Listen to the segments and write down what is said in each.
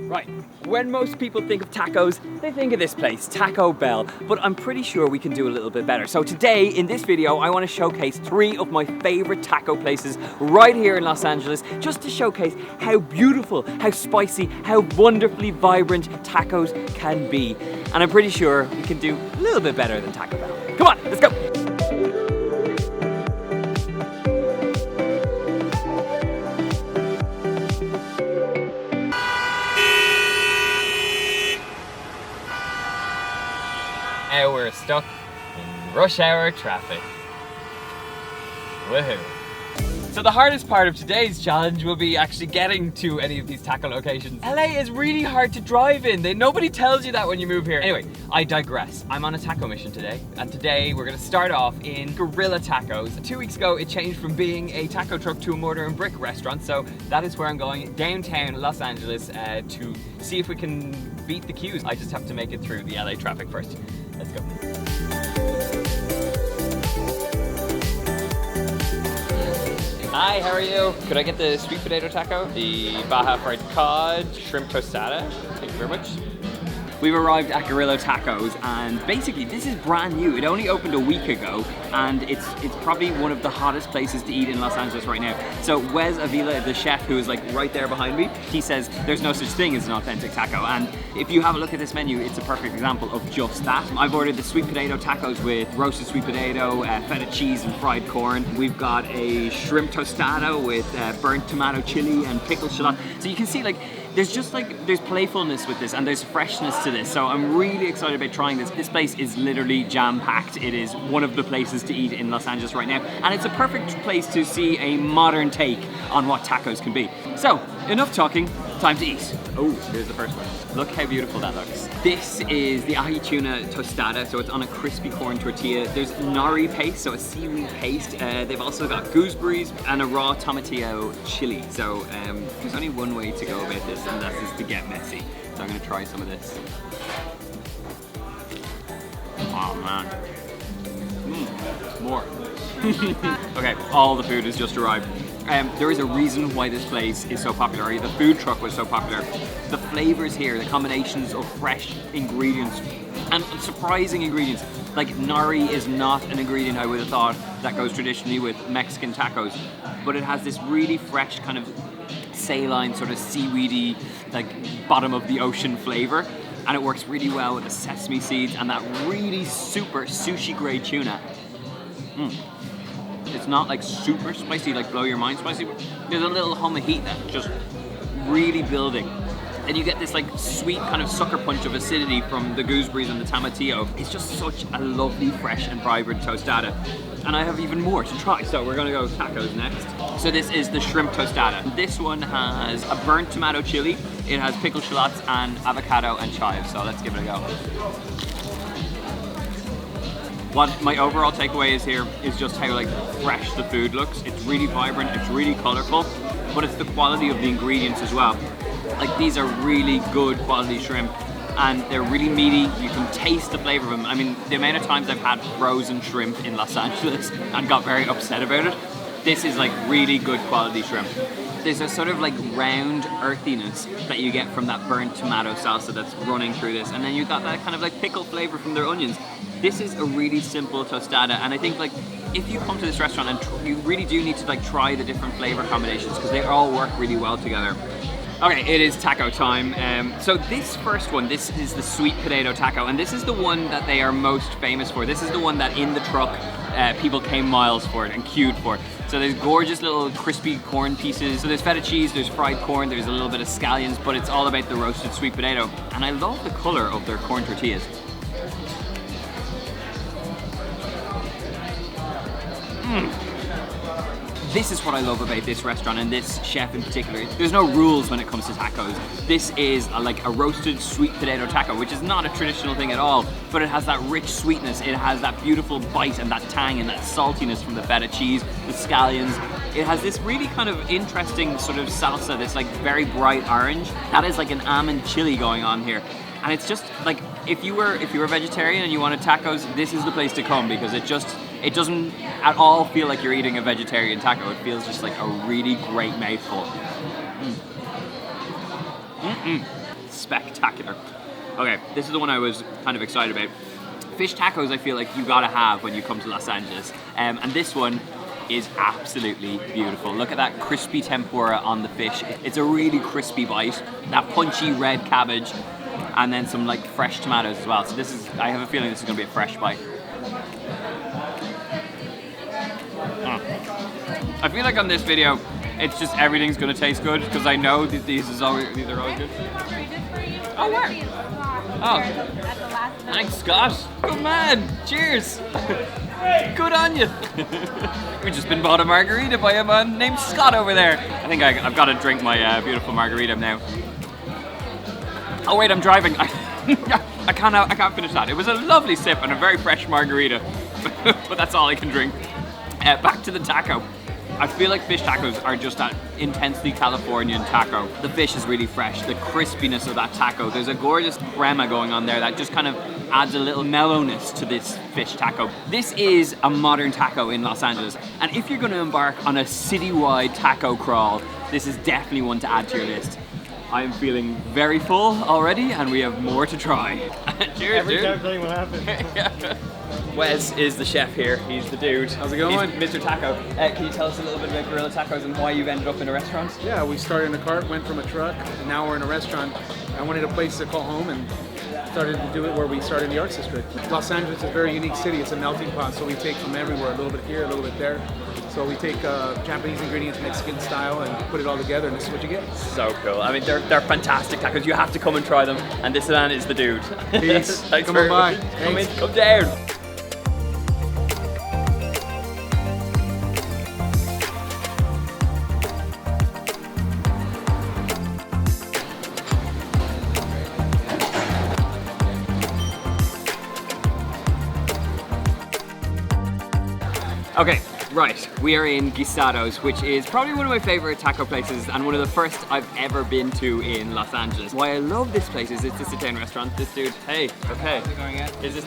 Right, when most people think of tacos, they think of this place, Taco Bell, but I'm pretty sure we can do a little bit better. So today, in this video, I want to showcase 3 of my favorite taco places right here in Los Angeles, just to showcase how beautiful, how spicy, how wonderfully vibrant tacos can be. And I'm pretty sure we can do a little bit better than Taco Bell. Come on, let's go! Now we're stuck in rush hour traffic. Woohoo. So the hardest part of today's challenge will be actually getting to any of these taco locations. LA is really hard to drive in. Nobody tells you that when you move here. Anyway, I digress. I'm on a taco mission today, and today we're gonna start off in Gorilla Tacos. 2 weeks ago, it changed from being a taco truck to a mortar and brick restaurant, so that is where I'm going, downtown Los Angeles, to see if we can beat the queues. I just have to make it through the LA traffic first. Let's go. Hi, how are you? Could I get the sweet potato taco, the Baja fried cod, shrimp tostada? Thank you very much. We've arrived at Gorilla Tacos, and basically this is brand new. It only opened a week ago, and it's probably one of the hottest places to eat in Los Angeles right now. So Wes Avila, the chef, who is like right there behind me, he says there's no such thing as an authentic taco, and if you have a look at this menu, it's a perfect example of just that. I've ordered the sweet potato tacos with roasted sweet potato, feta cheese and fried corn. We've got a shrimp tostada with burnt tomato chili and pickled shallot. So you can see there's playfulness with this, and there's freshness to this. So I'm really excited about trying this. This place is literally jam-packed. It is one of the places to eat in Los Angeles right now, and it's a perfect place to see a modern take on what tacos can be. So, enough talking, time to eat. Oh, here's the first one. Look how beautiful that looks. This is the ahi tuna tostada, so it's on a crispy corn tortilla. There's nori paste, so a seaweed paste. They've also got gooseberries and a raw tomatillo chili. So there's only one way to go about this, and that is to get messy. So I'm gonna try some of this. Oh man. More. Okay, all the food has just arrived. There is a reason why this place is so popular. The food truck was so popular. The flavors here, the combinations of fresh ingredients and surprising ingredients. Like nori is not an ingredient I would have thought that goes traditionally with Mexican tacos, but it has this really fresh kind of saline, sort of seaweedy, like bottom of the ocean flavor. And it works really well with the sesame seeds and that really super sushi grade tuna. It's not like super spicy, like blow your mind spicy, but there's a little hum of heat that's just really building. And you get this like sweet kind of sucker punch of acidity from the gooseberries and the tomatillo. It's just such a lovely, fresh and vibrant tostada. And I have even more to try, so we're gonna go tacos next. So this is the shrimp tostada. This one has a burnt tomato chili, it has pickled shallots and avocado and chives, so let's give it a go. What my overall takeaway is here is just how like fresh the food looks. It's really vibrant, it's really colorful, but it's the quality of the ingredients as well. Like these are really good quality shrimp, and they're really meaty. You can taste the flavor of them. I mean, the amount of times I've had frozen shrimp in Los Angeles and got very upset about it, this is like really good quality shrimp. There's a sort of like round earthiness that you get from that burnt tomato salsa that's running through this, and then you've got that kind of like pickle flavor from their onions. This is a really simple tostada, and I think like if you come to this restaurant, and you really do need to like try the different flavor combinations because they all work really well together. Okay, it is taco time. So this first one, this is the sweet potato taco, and this is the one that they are most famous for. This is the one that in the truck people came miles for it and queued for. So there's gorgeous little crispy corn pieces. So there's feta cheese, there's fried corn, there's a little bit of scallions, but it's all about the roasted sweet potato. And I love the color of their corn tortillas. This is what I love about this restaurant and this chef in particular. There's no rules when it comes to tacos. This is like a roasted sweet potato taco, which is not a traditional thing at all, but it has that rich sweetness. It has that beautiful bite and that tang and that saltiness from the feta cheese, the scallions. It has this really kind of interesting sort of salsa, this like very bright orange. That is like an almond chili going on here. And it's just like, if you were a vegetarian and you wanted tacos, this is the place to come, because it doesn't at all feel like you're eating a vegetarian taco. It feels just like a really great mouthful. Spectacular. Okay, this is the one I was kind of excited about. Fish tacos I feel like you gotta have when you come to Los Angeles. And this one is absolutely beautiful. Look at that crispy tempura on the fish. It's a really crispy bite. That punchy red cabbage, and then some like fresh tomatoes as well. So this is, I have a feeling this is gonna be a fresh bite. I feel like on this video, it's just everything's gonna taste good because I know that these are always good. Oh, where? Oh, thanks, Scott. Good man. Cheers. Good on you. We've just been bought a margarita by a man named Scott over there. I think I've got to drink my beautiful margarita now. Oh wait, I'm driving. I can't finish that. It was a lovely sip and a very fresh margarita, but that's all I can drink. Back to the taco. I feel like fish tacos are just that intensely Californian taco. The fish is really fresh, the crispiness of that taco. There's a gorgeous crema going on there that just kind of adds a little mellowness to this fish taco. This is a modern taco in Los Angeles, and if you're going to embark on a citywide taco crawl, this is definitely one to add to your list. I'm feeling very full already, and we have more to try. Cheers, Every time something will happen. Wes is the chef here. He's the dude. How's it going? He's Mr. Taco. Can you tell us a little bit about Gorilla Tacos and why you've ended up in a restaurant? Yeah, we started in a cart, went from a truck, and now we're in a restaurant. I wanted a place to call home and started to do it where we started in the Arts District. Los Angeles is a very unique city. It's a melting pot, so we take from everywhere, a little bit here, a little bit there. So we take Japanese ingredients, Mexican style, and put it all together, and this is what you get. So cool. I mean, they're fantastic tacos. You have to come and try them. And this man is the dude. Peace. Thanks Come on by. Come in, come down. Okay, right, we are in Asados, which is probably one of my favorite taco places and one of the first I've ever been to in Los Angeles. Why I love this place is it's a sit-down restaurant. This dude, hey, okay. How's it going at? Is this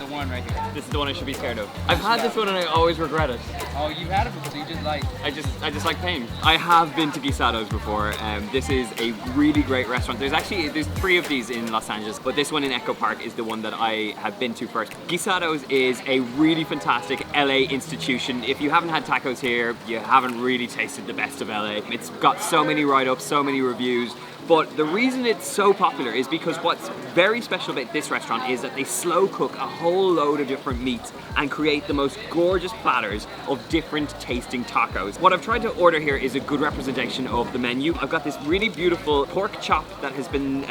The one right here. this is the one I should be scared of? I've had this one and I always regret it. Oh, you've had it before, so you just like... I just like pain. I have been to Asados before. This is a really great restaurant. There's 3 of these in Los Angeles, but this one in Echo Park is the one that I have been to first. Asados is a really fantastic LA institution. If you haven't had tacos here, you haven't really tasted the best of LA. It's got so many write-ups, so many reviews. But the reason it's so popular is because what's very special about this restaurant is that they slow cook a whole load of different meats and create the most gorgeous platters of different tasting tacos. What I've tried to order here is a good representation of the menu. I've got this really beautiful pork chop that has been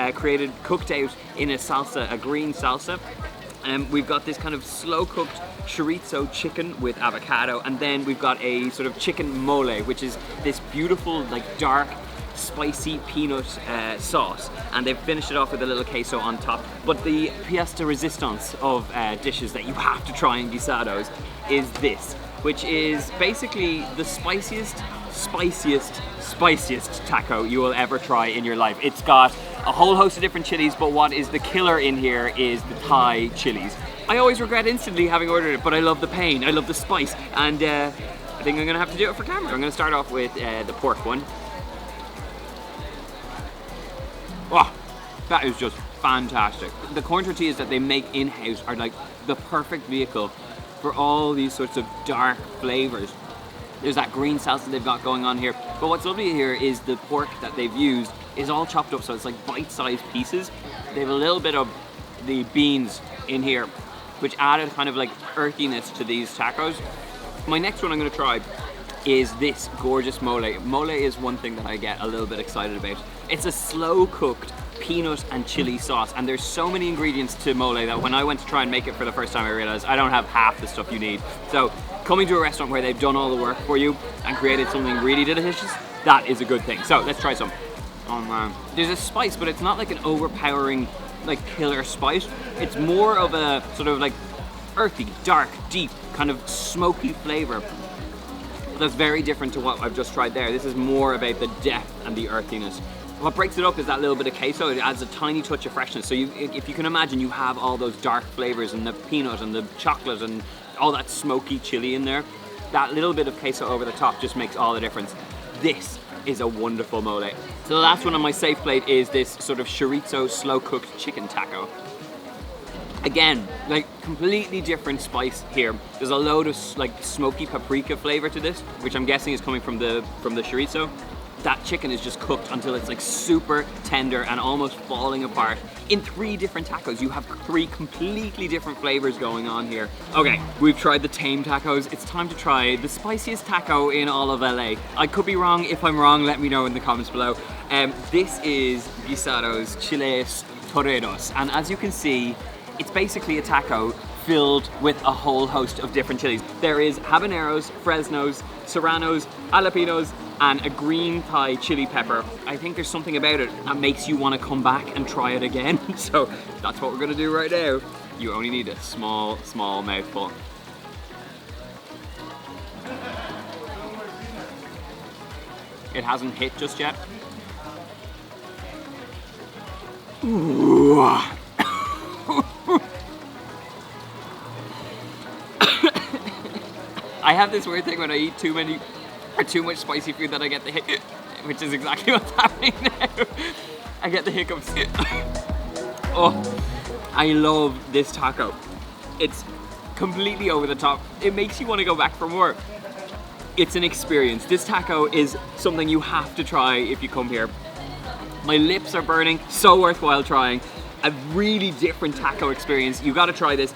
cooked out in a salsa, a green salsa. We've got this kind of slow-cooked chorizo chicken with avocado, and then we've got a sort of chicken mole, which is this beautiful, like, dark, spicy peanut sauce, and they've finished it off with a little queso on top. But the pièce de résistance of dishes that you have to try in Asados is this, which is basically the spiciest taco you will ever try in your life. It's got a whole host of different chilies, but what is the killer in here is the Thai chilies. I always regret instantly having ordered it, but I love the pain, I love the spice, and I think I'm gonna have to do it for camera. I'm gonna start off with the pork one. Wow, that is just fantastic. The corn tortillas that they make in-house are like the perfect vehicle for all these sorts of dark flavors. There's that green salsa they've got going on here. But what's lovely here is the pork that they've used is all chopped up, so it's like bite-sized pieces. They have a little bit of the beans in here, which added kind of like earthiness to these tacos. My next one I'm gonna try is this gorgeous mole. Mole is one thing that I get a little bit excited about. It's a slow-cooked peanut and chili sauce, and there's so many ingredients to mole that when I went to try and make it for the first time, I realized I don't have half the stuff you need. So coming to a restaurant where they've done all the work for you and created something really delicious, that is a good thing. So let's try some. Oh man. There's a spice, but it's not like an overpowering, like, killer spice. It's more of a sort of like earthy, dark, deep, kind of smoky flavor. That's very different to what I've just tried there. This is more about the depth and the earthiness. What breaks it up is that little bit of queso. It adds a tiny touch of freshness. So if you can imagine, you have all those dark flavors and the peanut and the chocolate and all that smoky chili in there. That little bit of queso over the top just makes all the difference. This is a wonderful mole. So the last one on my safe plate is this sort of chorizo slow-cooked chicken taco. Again, like completely different spice here. There's a load of like smoky paprika flavor to this, which I'm guessing is coming from the chorizo. That chicken is just cooked until it's like super tender and almost falling apart. In 3 different tacos, you have 3 completely different flavors going on here. Okay, we've tried the tame tacos. It's time to try the spiciest taco in all of LA. I could be wrong. If I'm wrong, let me know in the comments below. This is Asados Chiles Toreros, and as you can see, it's basically a taco filled with a whole host of different chilies. There is habaneros, fresnos, serranos, jalapenos, and a green Thai chili pepper. I think there's something about it that makes you want to come back and try it again. So that's what we're gonna do right now. You only need a small, small mouthful. It hasn't hit just yet. Ooh. I have this weird thing when I eat too much spicy food that I get the hiccups, which is exactly what's happening now. I get the hiccups. Oh, I love this taco. It's completely over the top. It makes you want to go back for more. It's an experience. This taco is something you have to try if you come here. My lips are burning, so worthwhile trying. A really different taco experience. You gotta try this.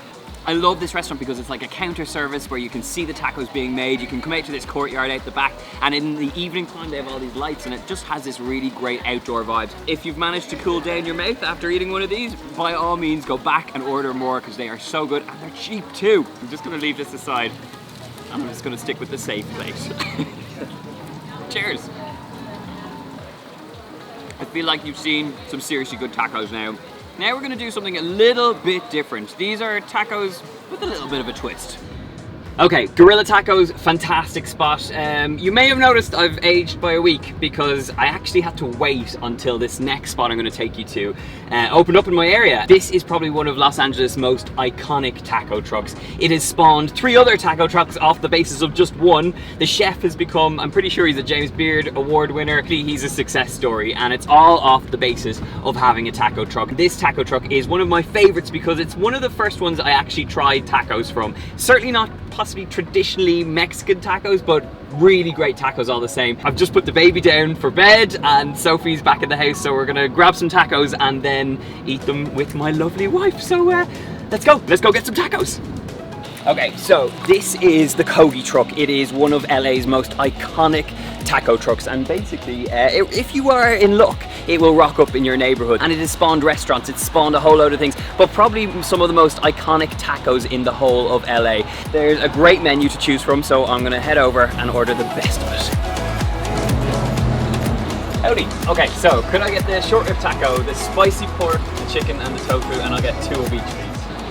I love this restaurant because it's like a counter service where you can see the tacos being made. You can come out to this courtyard out the back, and in the evening time they have all these lights, and it just has this really great outdoor vibes. If you've managed to cool down your mouth after eating one of these, by all means go back and order more because they are so good and they're cheap too. I'm just gonna leave this aside. I'm just gonna stick with the safe plate. Cheers. I feel like you've seen some seriously good tacos now. Now we're gonna do something a little bit different. These are tacos with a little bit of a twist. Okay, Gorilla Tacos, fantastic spot. You may have noticed I've aged by a week because I actually had to wait until this next spot I'm gonna take you to opened up in my area. This is probably one of Los Angeles' most iconic taco trucks. It has spawned 3 other taco trucks off the basis of just one. The chef has become, I'm pretty sure he's a James Beard award winner. He's a success story, and it's all off the basis of having a taco truck. This taco truck is one of my favorites because it's one of the first ones I actually tried tacos from. Certainly not possibly traditionally Mexican tacos, but really great tacos all the same. I've just put the baby down for bed and Sophie's back in the house, so we're gonna grab some tacos and then eat them with my lovely wife. So let's go get some tacos. Okay, so this is the Kogi truck. It is one of LA's most iconic taco trucks, and basically if you are in luck, it will rock up in your neighborhood. And it has spawned restaurants, it's spawned a whole load of things, but probably some of the most iconic tacos in the whole of LA. There's a great menu to choose from, so I'm gonna head over and order the best of it. Howdy. Okay, so could I get the short rib taco, the spicy pork, the chicken and the tofu, and I'll get 2 of each, please.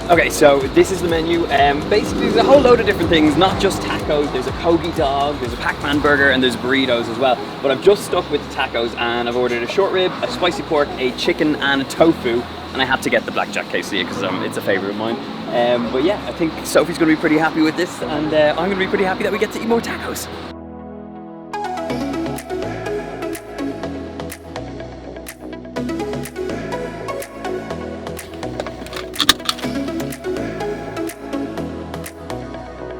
Okay, so this is the menu. Basically, there's a whole load of different things, not just tacos. There's a Kogi dog, there's a Pac-Man burger, and there's burritos as well. But I've just stuck with the tacos, and I've ordered a short rib, a spicy pork, a chicken, and a tofu. And I had to get the blackjack quesadilla because it's a favorite of mine. But yeah, I think Sophie's going to be pretty happy with this, and I'm going to be pretty happy that we get to eat more tacos.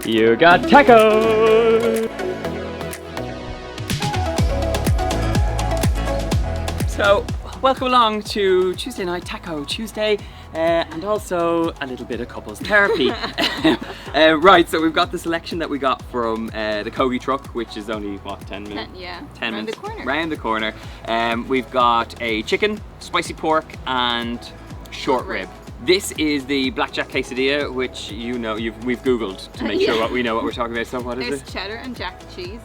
You got tacos! So, welcome along to Tuesday Night Taco Tuesday, and also a little bit of couples therapy. Right, so we've got the selection that we got from the Kogi truck, which is only, what, 10 minutes? 10 minutes. Round the corner. We've got a chicken, spicy pork, and short rib. This is the blackjack quesadilla, which you know we've googled to make sure we know what we're talking about. So what is it? There's cheddar and jack cheese.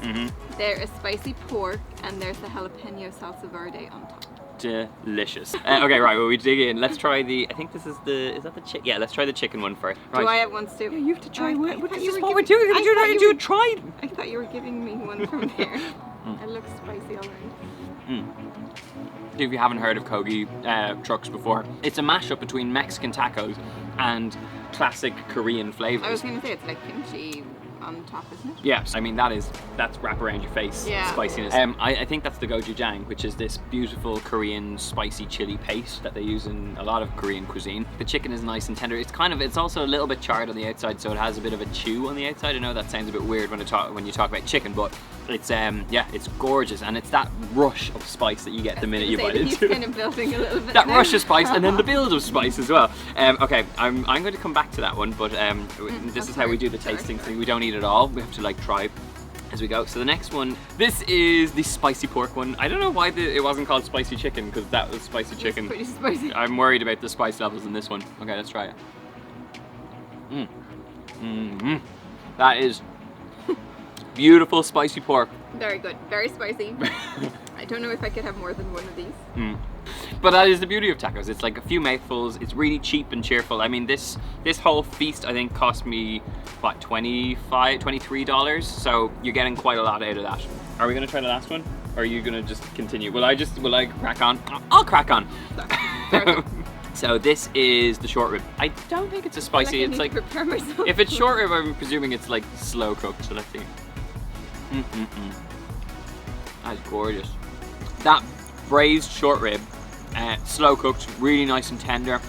There is spicy pork, and there's the jalapeno salsa verde on top. Delicious. Okay, right. Well, we dig in. Let's try the. I think this is the. Is that the chicken? Yeah. Let's try the chicken one first. Right. Do I have one too? Yeah, you have to try. What is you this? were What we're doing? I Try. thought you were giving me one from there. It looks spicy already. If you haven't heard of Kogi trucks before, it's a mashup between Mexican tacos and classic Korean flavors. I was going to say it's like kimchi on top, isn't it? Yeah, I mean that's wrap around your face spiciness. I think that's the gochujang, which is this beautiful Korean spicy chili paste that they use in a lot of Korean cuisine. The chicken is nice and tender. It's also a little bit charred on the outside, so it has a bit of a chew on the outside. I know that sounds a bit weird when you talk about chicken, but it's it's gorgeous, and it's that rush of spice that you get the minute you bite into. Kind of building a little bit. That rush of spice, and then the build of spice as well. Okay, I'm going to come back to that one, but this is how we do the tasting thing. We don't eat it all. We have to like try as we go. So the next one, this is the spicy pork one. I don't know why it wasn't called spicy chicken, because that was spicy chicken. It's pretty spicy. I'm worried about the spice levels in this one. Okay, let's try it. That is beautiful spicy pork. Very good, very spicy. I don't know if I could have more than one of these. But that is the beauty of tacos. It's like a few mouthfuls. It's really cheap and cheerful. I mean, this whole feast I think cost me what, $23. So you're getting quite a lot out of that. Are we gonna try the last one, or are you gonna just continue? Will I crack on? I'll crack on. So this is the short rib. I don't think it's a spicy. It's like, prepare myself. if it's short rib, I'm presuming it's like slow cooked. So let's see. That's gorgeous. That braised short rib, slow cooked, really nice and tender.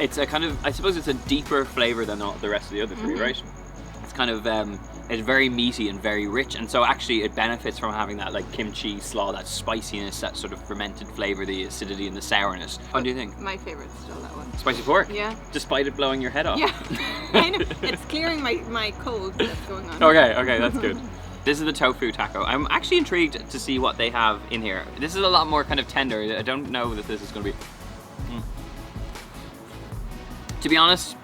It's a kind of, I suppose it's a deeper flavor than the rest of the other three, right? It's kind of, it's very meaty and very rich, and so actually it benefits from having that like kimchi slaw, that spiciness, that sort of fermented flavor, the acidity and the sourness. What do you think? My favorite's still that one. Spicy pork? Yeah. Despite it blowing your head off? Yeah. I know. It's clearing my cold that's going on. Okay, that's good. This is the tofu taco. I'm actually intrigued to see what they have in here. This is a lot more kind of tender. I don't know that this is going to be... To be honest,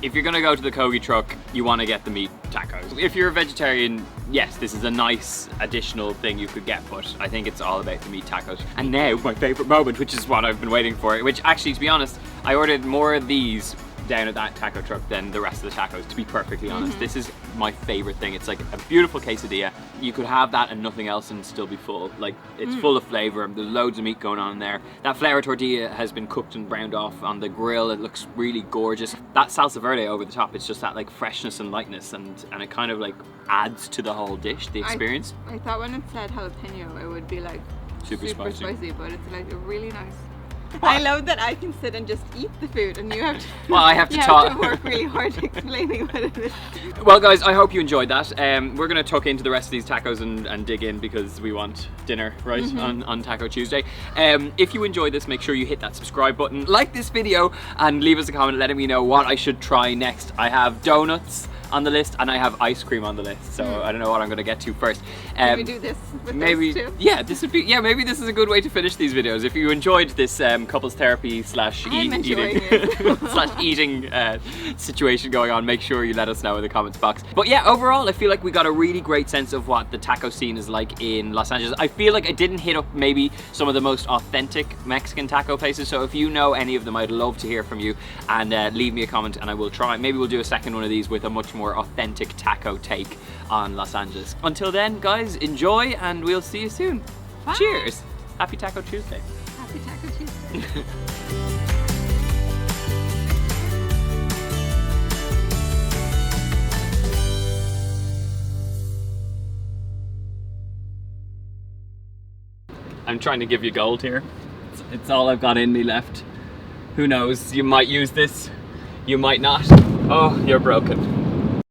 if you're going to go to the Kogi truck, you want to get the meat tacos. If you're a vegetarian, yes, this is a nice additional thing you could get, but I think it's all about the meat tacos. And now, my favorite moment, which is what I've been waiting for, which actually, to be honest, I ordered more of these down at that taco truck than the rest of the tacos, to be perfectly honest. This is my favorite thing. It's like a beautiful quesadilla. You could have that and nothing else and still be full. Like, it's full of flavor. There's loads of meat going on in there. That flour tortilla has been cooked and browned off on the grill. It looks really gorgeous. That salsa verde over the top, it's just that like freshness and lightness, and it kind of like adds to the whole dish, the experience. I thought when it said jalapeno, it would be like super spicy, but it's like a really nice. I love that I can sit and just eat the food, and you have to. Well, I have to have to work really hard explaining what it is. Well, guys, I hope you enjoyed that. We're gonna tuck into the rest of these tacos and dig in, because we want dinner, right, on Taco Tuesday. If you enjoyed this, make sure you hit that subscribe button, like this video, and leave us a comment letting me know what I should try next. I have donuts on the list, and I have ice cream on the list, so I don't know what I'm going to get to first. Can we do this with maybe those two? Yeah, maybe this is a good way to finish these videos. If you enjoyed this couples therapy slash eating situation going on, make sure you let us know in the comments box. But yeah, overall I feel like we got a really great sense of what the taco scene is like in Los Angeles. I feel like I didn't hit up maybe some of the most authentic Mexican taco places, so if you know any of them, I'd love to hear from you, and leave me a comment and I will try. Maybe we'll do a second one of these with a much more authentic taco take on Los Angeles. Until then, guys, enjoy, and we'll see you soon. Bye. Cheers. Happy Taco Tuesday. Happy Taco Tuesday. I'm trying to give you gold here. It's all I've got in me left. Who knows? You might use this, you might not. Oh, you're broken.